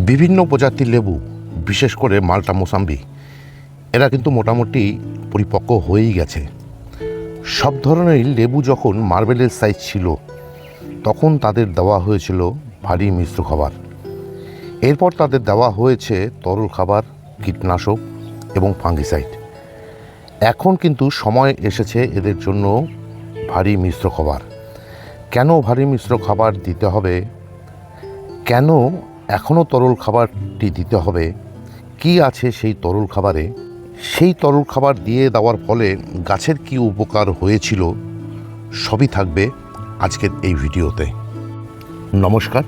বিভিন্ন প্রজাতির লেবু, বিশেষ করে মাল্টা মোসাম্বি, এরা কিন্তু মোটামুটি পরিপক্ক হয়েই গেছে। সব ধরনের লেবু যখন মার্বেলের সাইজ ছিল তখন তাদের দেওয়া হয়েছিল ভারী মিশ্র খাবার। এরপর তাদের দেওয়া হয়েছে তরল খাবার, কীটনাশক এবং ফাঙ্গিসাইড। এখন কিন্তু সময় এসেছে এদের জন্য ভারী মিশ্র খাবার। কেন ভারী মিশ্র খাবার দিতে হবে, কেন এখনও তরল খাবারটি দিতে হবে, কি আছে সেই তরল খাবারে, সেই তরল খাবার দিয়ে দেওয়ার ফলে গাছের কি উপকার হয়েছিল, সবই থাকবে আজকের এই ভিডিওতে। নমস্কার,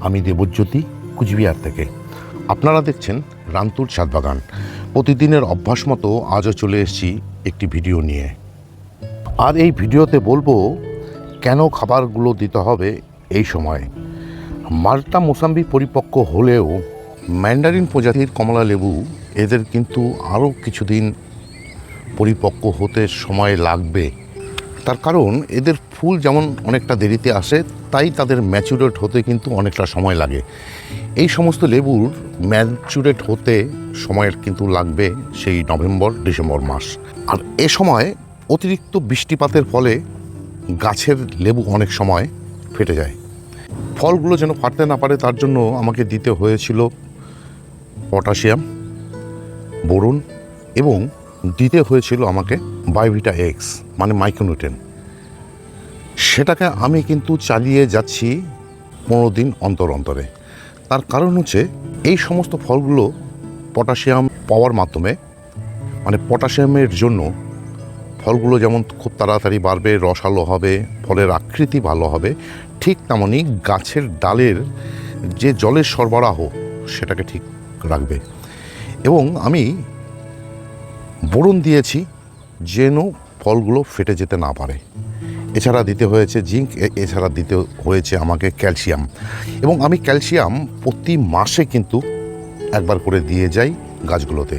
আমি দেবজ্যোতি, কুচবিহার থেকে। আপনারা দেখছেন রান্তুর ছাদ বাগান। প্রতিদিনের অভ্যাস মতো আজও চলে এসেছি একটি ভিডিও নিয়ে। আর এই ভিডিওতে বলবো কেন খাবারগুলো দিতে হবে এই সময়ে। মাল্টা মোসাম্বি পরিপক্ক হলেও ম্যান্ডারিন প্রজাতির কমলা লেবু এদের কিন্তু আরও কিছুদিন পরিপক্ক হতে সময় লাগবে। তার কারণ এদের ফুল যেমন অনেকটা দেরিতে আসে, তাই তাদের ম্যাচুরেট হতে কিন্তু অনেকটা সময় লাগে। এই সমস্ত লেবুর ম্যাচুরেট হতে সময়ের কিন্তু লাগবে সেই নভেম্বর ডিসেম্বর মাস। আর এ সময় অতিরিক্ত বৃষ্টিপাতের ফলে গাছের লেবু অনেক সময় ফেটে যায়। ফলগুলো যেন ফাটতে না পারে তার জন্য আমাকে দিতে হয়েছিল পটাশিয়াম, বোরন এবং দিতে হয়েছিল আমাকে বায়োভিটা এক্স মানে মাইক্রোনিউট্রিয়েন্ট। সেটাকে আমি কিন্তু চালিয়ে যাচ্ছি 15 দিন অন্তর অন্তরে। তার কারণ হচ্ছে এই সমস্ত ফলগুলো পটাশিয়াম পাওয়ার মাধ্যমে, মানে পটাশিয়ামের জন্য ফলগুলো যেমন খুব তাড়াতাড়ি বাড়বে, রসালো হবে, ফলের আকৃতি ভালো হবে, ঠিক তেমনই গাছের ডালের যে জলের সরবরাহ সেটাকে ঠিক রাখবে। এবং আমি বোরন দিয়েছি যেন ফলগুলো ফেটে যেতে না পারে। এছাড়া দিতে হয়েছে জিঙ্ক, এছাড়া দিতে হয়েছে আমাকে ক্যালসিয়াম। এবং আমি ক্যালসিয়াম প্রতি মাসে কিন্তু একবার করে দিয়ে যাই গাছগুলোতে।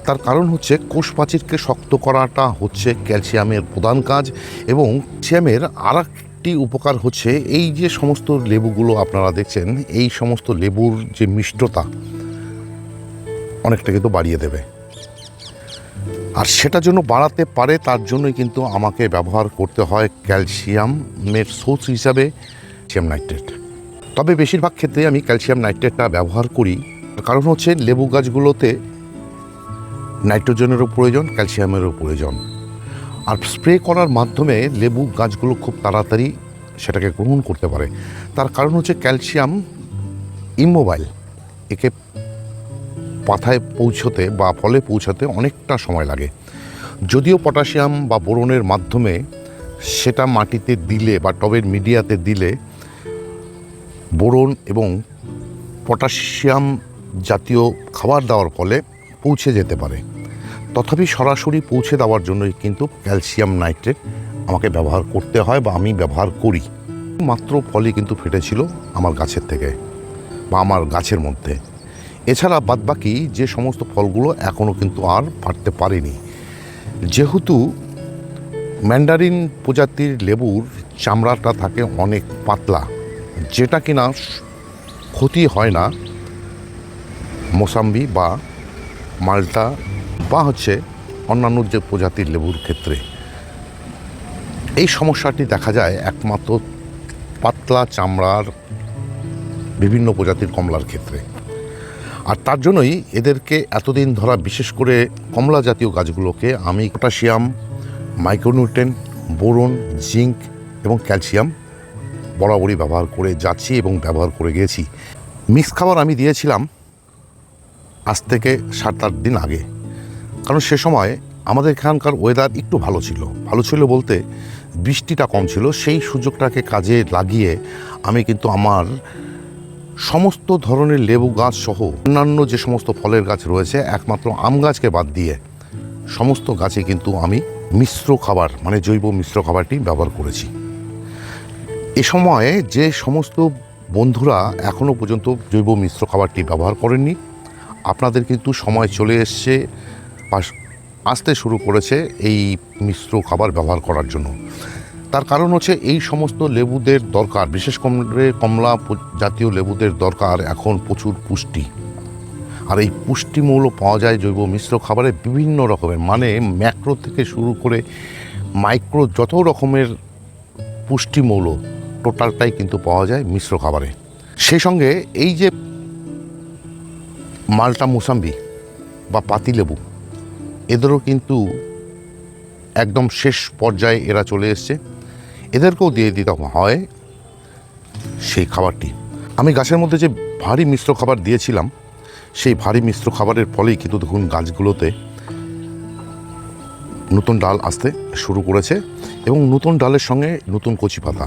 তার কারণ হচ্ছে কোষ প্রাচীরকে শক্ত করাটা হচ্ছে ক্যালসিয়ামের প্রধান কাজ। এবং ক্যালসিয়ামের আর একটি উপকার হচ্ছে এই যে সমস্ত লেবুগুলো আপনারা দেখছেন, এই সমস্ত লেবুর যে মিষ্টতা অনেকটা কিন্তু বাড়িয়ে দেবে। আর সেটা জন্য বাড়াতে পারে, তার জন্যই কিন্তু আমাকে ব্যবহার করতে হয় ক্যালসিয়ামের সোর্স হিসাবে ক্যালসিয়াম নাইট্রেট। তবে বেশিরভাগ ক্ষেত্রে আমি ক্যালসিয়াম নাইট্রেটটা ব্যবহার করি, কারণ হচ্ছে লেবু গাছগুলোতে নাইট্রোজেনেরও প্রয়োজন, ক্যালসিয়ামেরও প্রয়োজন। আর স্প্রে করার মাধ্যমে লেবু গাছগুলো খুব তাড়াতাড়ি সেটাকে গ্রহণ করতে পারে। তার কারণ হচ্ছে ক্যালসিয়াম ইমোবাইল, একে পাতায় পৌঁছতে বা ফলে পৌঁছাতে অনেকটা সময় লাগে। যদিও পটাশিয়াম বা বোরনের মাধ্যমে সেটা মাটিতে দিলে বা টবের মিডিয়াতে দিলে বোরন এবং পটাশিয়াম জাতীয় খাবার দেওয়ার ফলে পৌঁছে যেতে পারে, তথাপি সরাসরি পৌঁছে দেওয়ার জন্যই কিন্তু ক্যালসিয়াম নাইট্রেট আমাকে ব্যবহার করতে হয় বা আমি ব্যবহার করি। মাত্র ফলই কিন্তু ফেটেছিল আমার গাছের থেকে বা আমার গাছের মধ্যে। এছাড়া বাদবাকি যে সমস্ত ফলগুলো এখনও কিন্তু আর ফাটতে পারেনি। যেহেতু ম্যান্ডারিন প্রজাতির লেবুর চামড়াটা থাকে অনেক পাতলা, যেটা কিনা ক্ষতি হয় না মোসাম্বি বা মাল্টা বা হচ্ছে অন্যান্য যে প্রজাতির লেবুর ক্ষেত্রে। এই সমস্যাটি দেখা যায় একমাত্র পাতলা চামড়ার বিভিন্ন প্রজাতির কমলার ক্ষেত্রে। আর তার জন্যই এদেরকে এতদিন ধরা, বিশেষ করে কমলা জাতীয় গাছগুলোকে আমি পটাশিয়াম, মাইক্রোনিউট্রিয়েন্ট, বোরন, জিঙ্ক এবং ক্যালসিয়াম বরাবরই ব্যবহার করে যাচ্ছি এবং ব্যবহার করে গিয়েছি। মিক্স খাবার আমি দিয়েছিলাম আজ থেকে 7-8 দিন আগে, কারণ সে সময় আমাদের এখানকার ওয়েদার একটু ভালো ছিল বলতে বৃষ্টিটা কম ছিল। সেই সুযোগটাকে কাজে লাগিয়ে আমি কিন্তু আমার সমস্ত ধরনের লেবু গাছ সহ অন্যান্য যে সমস্ত ফলের গাছ রয়েছে, একমাত্র আম গাছকে বাদ দিয়ে সমস্ত গাছে কিন্তু আমি মিশ্র খাবার মানে জৈব মিশ্র খাবারটি ব্যবহার করেছি। এ সময়ে যে সমস্ত বন্ধুরা এখনও পর্যন্ত জৈব মিশ্র খাবারটি ব্যবহার করেননি, আপনাদের কিন্তু সময় চলে এসছে, আসতে শুরু করেছে এই মিশ্র খাবার ব্যবহার করার জন্য। তার কারণ হচ্ছে এই সমস্ত লেবুদের দরকার, বিশেষ করে কমলা জাতীয় লেবুদের দরকার এখন প্রচুর পুষ্টি। আর এই পুষ্টিমূল্য পাওয়া যায় জৈব মিশ্র খাবারে বিভিন্ন রকমের, মানে ম্যাক্রো থেকে শুরু করে মাইক্রো যত রকমের পুষ্টিমূল্য টোটালটাই কিন্তু পাওয়া যায় মিশ্র খাবারে। সেই সঙ্গে এই যে মাল্টা মোসাম্বি বা পাতিলেবু, এদেরও কিন্তু একদম শেষ পর্যায়ে এরা চলে এসছে, এদেরকেও দিয়ে দিতে হয় সেই খাবারটি। আমি গাছের মধ্যে যে ভারী মিশ্র খাবার দিয়েছিলাম, সেই ভারী মিশ্র খাবারের ফলেই কিন্তু দেখুন গাছগুলোতে নতুন ডাল আসতে শুরু করেছে এবং নতুন ডালের সঙ্গে নতুন কচি পাতা।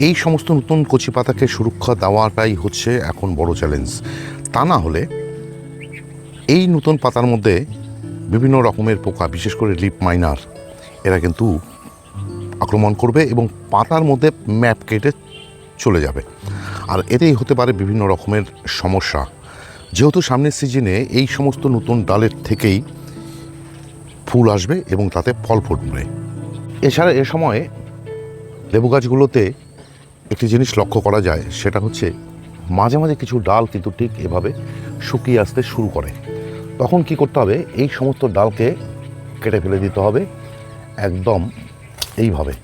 এই সমস্ত নতুন কচি পাতাকে সুরক্ষা দেওয়াটাই হচ্ছে এখন বড় চ্যালেঞ্জ। তা না হলে এই নতুন পাতার মধ্যে বিভিন্ন রকমের পোকা, বিশেষ করে লিপ মাইনার, এরা কিন্তু আক্রমণ করবে এবং পাতার মধ্যে ম্যাপ কেটে চলে যাবে। আর এতেই হতে পারে বিভিন্ন রকমের সমস্যা, যেহেতু সামনের সিজনে এই সমস্ত নতুন ডালের থেকেই ফুল আসবে এবং তাতে ফল ফুটবে। এছাড়া এ সময় লেবু গাছগুলোতে একটি জিনিস লক্ষ্য করা যায়, সেটা হচ্ছে মাঝে মাঝে কিছু ডাল কিন্তু ঠিক এভাবে শুকিয়ে আসতে শুরু করে। তখন কি করতে হবে, এই সমস্ত ডালকে কেটে ফেলে দিতে হবে একদম এইভাবে।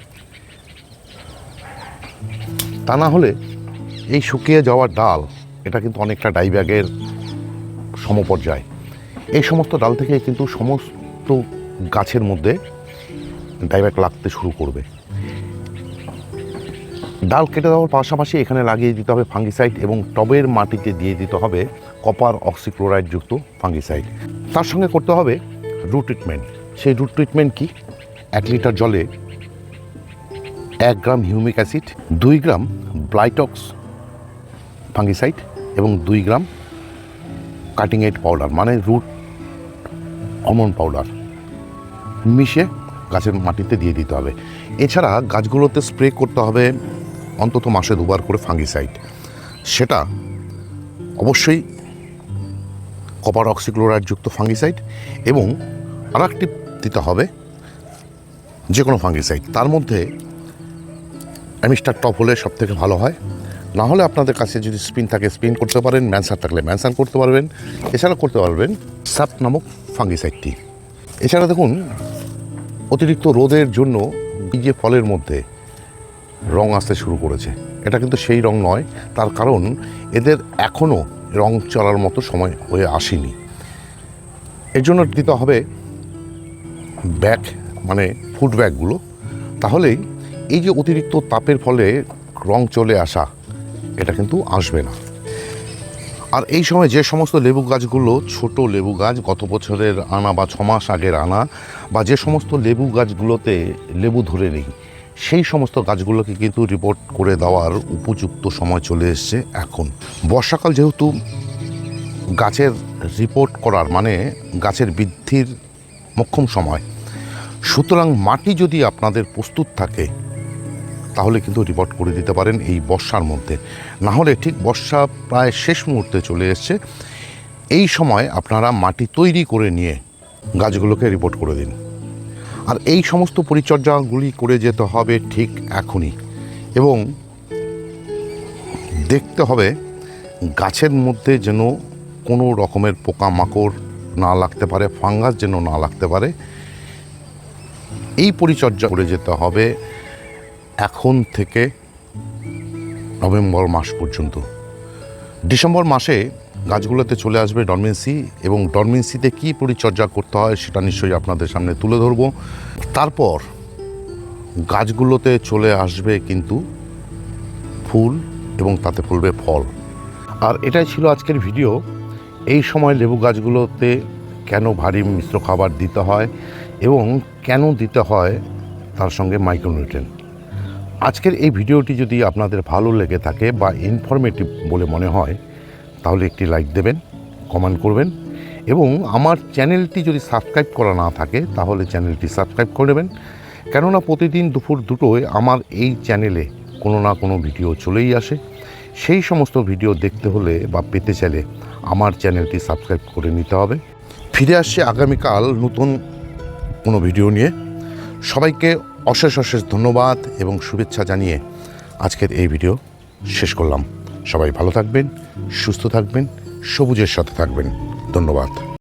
তা না হলে এই শুকিয়ে যাওয়া ডাল, এটা কিন্তু অনেকটা ডাইব্যাগের সমপর্যায়। এই সমস্ত ডাল থেকে কিন্তু সমস্ত গাছের মধ্যে ডাইব্যাগ লাগতে শুরু করবে। ডাল কেটে দেওয়ার পাশাপাশি এখানে লাগিয়ে দিতে হবে ফাঙ্গিসাইড এবং টবের মাটিতে দিয়ে দিতে হবে কপার অক্সিক্লোরাইড যুক্ত ফাঙ্গিসাইড। তার সঙ্গে করতে হবে রুট ট্রিটমেন্ট। সেই রুট ট্রিটমেন্ট কি, 1 লিটার জলে 1 গ্রাম হিউমিক অ্যাসিড, 2 গ্রাম ব্লাইটক্স ফাঙ্গিসাইড এবং 2 গ্রাম কাটিং এড পাউডার, মানে রুট হরমোন পাউডার মিশিয়ে গাছের মাটিতে দিয়ে দিতে হবে। এছাড়া গাছগুলোতে স্প্রে করতে হবে অন্তত মাসে 2 বার করে ফাঙ্গিসাইড। সেটা অবশ্যই কপার অক্সিক্লোরাইড যুক্ত ফাঙ্গিসাইড এবং আরেকটি দিতে হবে যে কোনো ফাঙ্গিসাইড। তার মধ্যে অ্যামিস্টার টপ হলে সব থেকে ভালো হয়, না হলে আপনাদের কাছে যদি স্পিন থাকে স্পিন করতে পারেন, ম্যানসার থাকলে ম্যানসার করতে পারবেন। এছাড়া করতে পারবেন সাপ নামক ফাঙ্গিসাইডটি। এছাড়া দেখুন, অতিরিক্ত রোদের জন্য এই যে ফলের মধ্যে রং আসতে শুরু করেছে, এটা কিন্তু সেই রং নয়। তার কারণ এদের এখনও রং চলার মতো সময় হয়ে আসেনি। এর জন্য দিতে হবে ব্যাগ, মানে ফুড ব্যাগগুলো। তাহলেই এই যে অতিরিক্ত তাপের ফলে রং চলে আসা, এটা কিন্তু আসবে না। আর এই সময় যে সমস্ত লেবু গাছগুলো ছোট লেবু গাছ, গত বছরের আনা বা 6 মাস আগের আনা, বা যে সমস্ত লেবু গাছগুলোতে লেবু ধরে নেই, সেই সমস্ত গাছগুলোকে কিন্তু রিপোর্ট করে দেওয়ার উপযুক্ত সময় চলে এসছে এখন। বর্ষাকাল যেহেতু গাছের রিপোর্ট করার, মানে গাছের বৃদ্ধির মোক্ষম সময়, সুতরাং মাটি যদি আপনাদের প্রস্তুত থাকে তাহলে কিন্তু রিপোর্ট করে দিতে পারেন এই বর্ষার মধ্যে। না হলে ঠিক বর্ষা প্রায় শেষ মুহূর্তে চলে এসছে, এই সময় আপনারা মাটি তৈরি করে নিয়ে গাছগুলোকে রিপোর্ট করে দিন। আর এই সমস্ত পরিচর্যাগুলি করে যেতে হবে ঠিক এখনই, এবং দেখতে হবে গাছের মধ্যে যেন কোনো রকমের পোকামাকড় না লাগতে পারে, ফাঙ্গাস যেন না লাগতে পারে। এই পরিচর্যা করে যেতে হবে এখন থেকে নভেম্বর মাস পর্যন্ত। ডিসেম্বর মাসে গাছগুলোতে চলে আসবে ডরমেন্সি, এবং ডরমেন্সিতে কী পরিচর্যা করতে হয় সেটা নিশ্চয়ই আপনাদের সামনে তুলে ধরব। তারপর গাছগুলোতে চলে আসবে কিন্তু ফুল এবং তাতে ফুলবে ফল। আর এটাই ছিল আজকের ভিডিও। এই সময় লেবু গাছগুলোতে কেন ভারী মিশ্র খাবার দিতে হয় এবং কেন দিতে হয় তার সঙ্গে মাইক্রোনিউট্রিয়েন্ট। আজকের এই ভিডিওটি যদি আপনাদের ভালো লেগে থাকে বা ইনফরমেটিভ বলে মনে হয়, তাহলে একটি লাইক দেবেন, কমেন্ট করবেন, এবং আমার চ্যানেলটি যদি সাবস্ক্রাইব করা না থাকে তাহলে চ্যানেলটি সাবস্ক্রাইব করে নেবেন। কেননা প্রতিদিন দুপুর 2টোয় আমার এই চ্যানেলে কোনো না কোনো ভিডিও চলেই আসে। সেই সমস্ত ভিডিও দেখতে হলে বা পেতে চাইলে আমার চ্যানেলটি সাবস্ক্রাইব করে নিতে হবে। ফিরে আসছে আগামীকাল নতুন কোনো ভিডিও নিয়ে। সবাইকে অশেষ অশেষ ধন্যবাদ এবং শুভেচ্ছা জানিয়ে আজকের এই ভিডিও শেষ করলাম। সবাই ভালো থাকবেন, সুস্থ থাকবেন, সবুজের সাথে থাকবেন। ধন্যবাদ।